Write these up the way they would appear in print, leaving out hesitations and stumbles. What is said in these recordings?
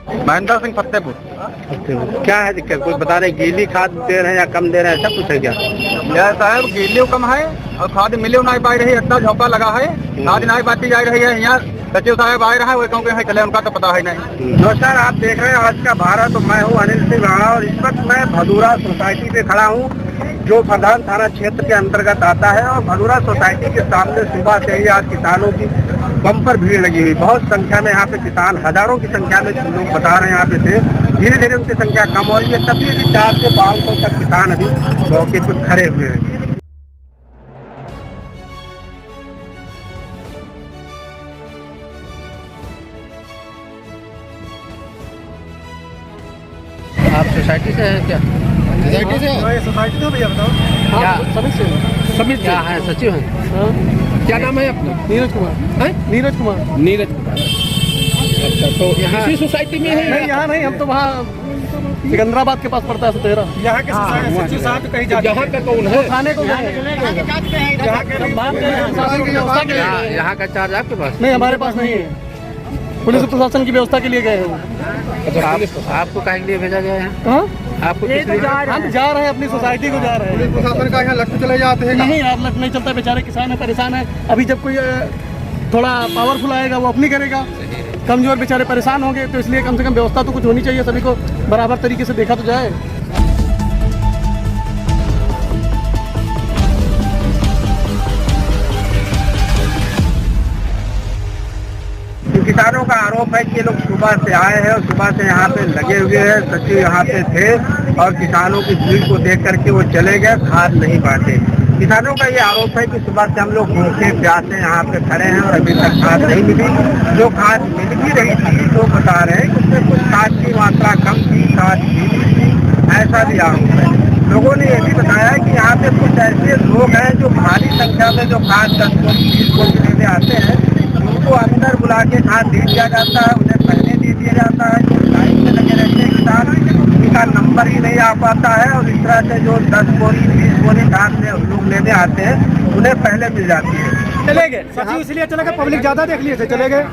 महेंद्र सिंह फतेहपुर। क्या है दिक्कत? कुछ बता रहे गीली खाद दे रहे हैं या कम दे रहे हैं, ऐसा कुछ है क्या? यह साहब गीलियो कम है और खाद मिलियो नहीं पाई रही, इतना झोंका लगा है, खाद नहीं पाती जा रही है। यहाँ सचिव साहब आए रहा है, वो क्योंकि चले उनका तो पता है नहीं। नमस्कार, आप देख रहे हैं आज का भारत। तो मैं हूँ अनिल सिंह राणा और इस वक्त मैं भदूरा सोसाइटी पे खड़ा हूँ, जो प्रधान थाना क्षेत्र के अंतर्गत आता है। और भदूरा सोसाइटी के सामने सुबह से ही आज किसानों की बम्पर भीड़ लगी हुई, बहुत संख्या में यहाँ पे किसान, हजारों की संख्या में लोग बता रहे हैं यहाँ पे थे। धीरे धीरे उनकी संख्या कम हो रही है, तभी भी 400 से 500 तक किसान अभी मौके पर खड़े हुए हैं। आप सोसाइटी से हैं क्या? सोसाइटी से? सोसाइटी से भैया बताओ। क्या समिति क्या है? सचिव हैं? क्या नाम है अपना? नीरज कुमार। नीरज कुमार। नीरज कुमार। अच्छा, तो यहाँ इसी सोसाइटी में है? नहीं, यहाँ नहीं, हम तो वहाँ सिकंदराबाद के पास पड़ता है 17। यहाँ के सचिव साहब कहीं जाते हैं। यहाँ का कौन है? थाने को यहाँ का चार्ज आपके पास? नहीं, हमारे पास नहीं है। पुलिस प्रशासन की व्यवस्था के लिए गए हैं। अच्छा, आपको काहे के लिए भेजा गया है? आपको हम जा रहे हैं, अपनी सोसाइटी को जा रहे हैं। पुलिस प्रशासन का यहाँ लट चले जाते हैं। नहीं यार, लट नहीं चलता, बेचारे किसान है, परेशान है। अभी जब कोई थोड़ा पावरफुल आएगा वो अपनी करेगा, कमजोर बेचारे परेशान होंगे, तो इसलिए कम से कम व्यवस्था तो कुछ होनी चाहिए, सभी को बराबर तरीके से देखा तो जाए। किसानों का आरोप है कि ये लोग सुबह से आए हैं और सुबह से यहाँ पे लगे हुए हैं। सचिव यहाँ पे थे और किसानों की भीड़ को देख करके वो चले गए, खाद नहीं बांटे। किसानों का ये आरोप है कि सुबह से हम लोग भूखे प्यासे यहाँ पे खड़े हैं और अभी तक खाद नहीं मिली। जो खाद मिल भी रही थी, लोग बता रहे हैं कि उसमें कुछ खाद की मात्रा कम थी, खाद मिली थी, ऐसा भी आरोप है। लोगों ने ये भी बताया कि यहाँ पे कुछ ऐसे लोग हैं जो भारी संख्या में जो खाद 10 बोरी 20 बोरी लेने आते हैं, उनको अंदर बुला के खाद दे दिया जाता है, उन्हें पहले दे दिया जाता है। जो लाइन में लगे रहते हैं किसान, उनका नंबर ही नहीं आ पाता है और इस तरह से जो 10 बोरी 20 बोरी खाद लोग लेने आते हैं उन्हें पहले मिल जाती है। चले गए सचिव, इसलिए चले गए, पब्लिक ज्यादा देख लिए थे, चले गए।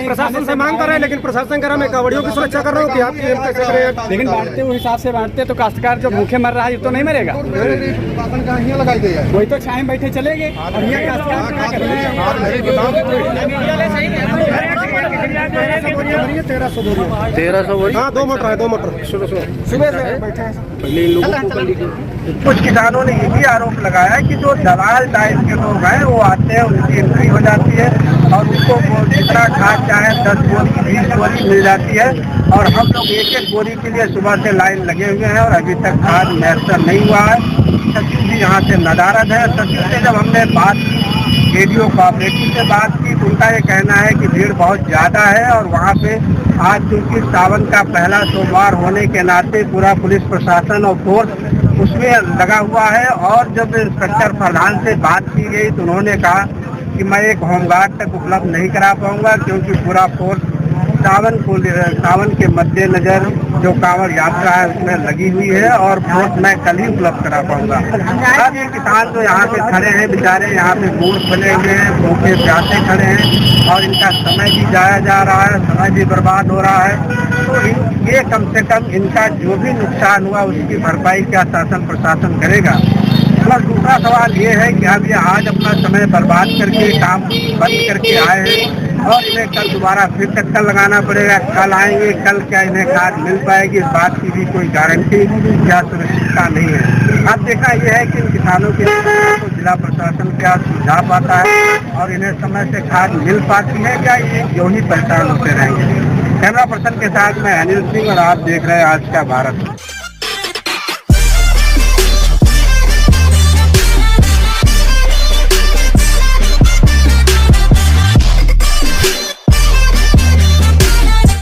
प्रशासन से मांग कर रहे हैं, लेकिन प्रशासन कह रहा मैं कावड़ियों की सुरक्षा कर रहा हूँ कि आप कैसे करें। लेकिन बांटते हुए हिसाब से बांटते तो काश्तकार जो भूखे मर रहा है ये तो नहीं मरेगा। लगाई गई है, वही तो छाए बैठे चले गए और यहाँ काश्तकार 1300 बोरी। हाँ, 2 मोटर है, 2 मोटर सुबह से बैठे हैं। कुछ किसानों ने ये भी आरोप लगाया कि जो दलाल टाइप के लोग हैं वो आते हैं, उनकी एंट्री हो जाती है और उनको जितना खाद चाहे 10 बोरी 20 बोरी मिल जाती है। और हम लोग एक एक बोरी के लिए सुबह से लाइन लगे हुए हैं और अभी तक खाद मैसर नहीं हुआ है। सचिव भी यहाँ से नदारद है। सचिव से जब हमने बात की, रेडियो कोऑपरेटिव से बात की, तो उनका ये कहना है कि भीड़ बहुत ज़्यादा है और वहाँ पे आज चूँकि सावन का पहला सोमवार होने के नाते पूरा पुलिस प्रशासन और फोर्स उसमें लगा हुआ है। और जब इंस्पेक्टर प्रधान से बात की गई तो उन्होंने कहा कि मैं एक होमगार्ड तक उपलब्ध नहीं करा पाऊंगा, क्योंकि पूरा फोर्स सावन के मद्देनजर जो कांवड़ यात्रा है उसमें लगी हुई है और फोर्स मैं कल ही उपलब्ध करा पाऊंगा। अब ये किसान जो यहाँ पे खड़े हैं बेचारे, यहाँ पे मूड बने हुए हैं, भूखे प्यासे खड़े हैं और इनका समय भी जाया जा रहा है, समय भी बर्बाद हो रहा है। तो ये कम से कम इनका जो भी नुकसान हुआ उसकी भरपाई क्या शासन प्रशासन करेगा। और दूसरा सवाल ये है कि अब ये आज अपना समय बर्बाद करके काम बंद करके आए हैं और इन्हें कल दोबारा फिर चक्कर लगाना पड़ेगा। कल आएंगे, कल क्या इन्हें खाद मिल पाएगी, इस बात की भी कोई गारंटी या सुनिश्चितता नहीं है। अब देखा यह है कि इन किसानों के को जिला प्रशासन क्या सुझा पाता है और इन्हें समय से खाद मिल पाती है क्या, ये यूं ही परेशान होते रहेंगे। कैमरा पर्सन के साथ मैं अनिल सिंह और आप देख रहे हैं आज का भारत।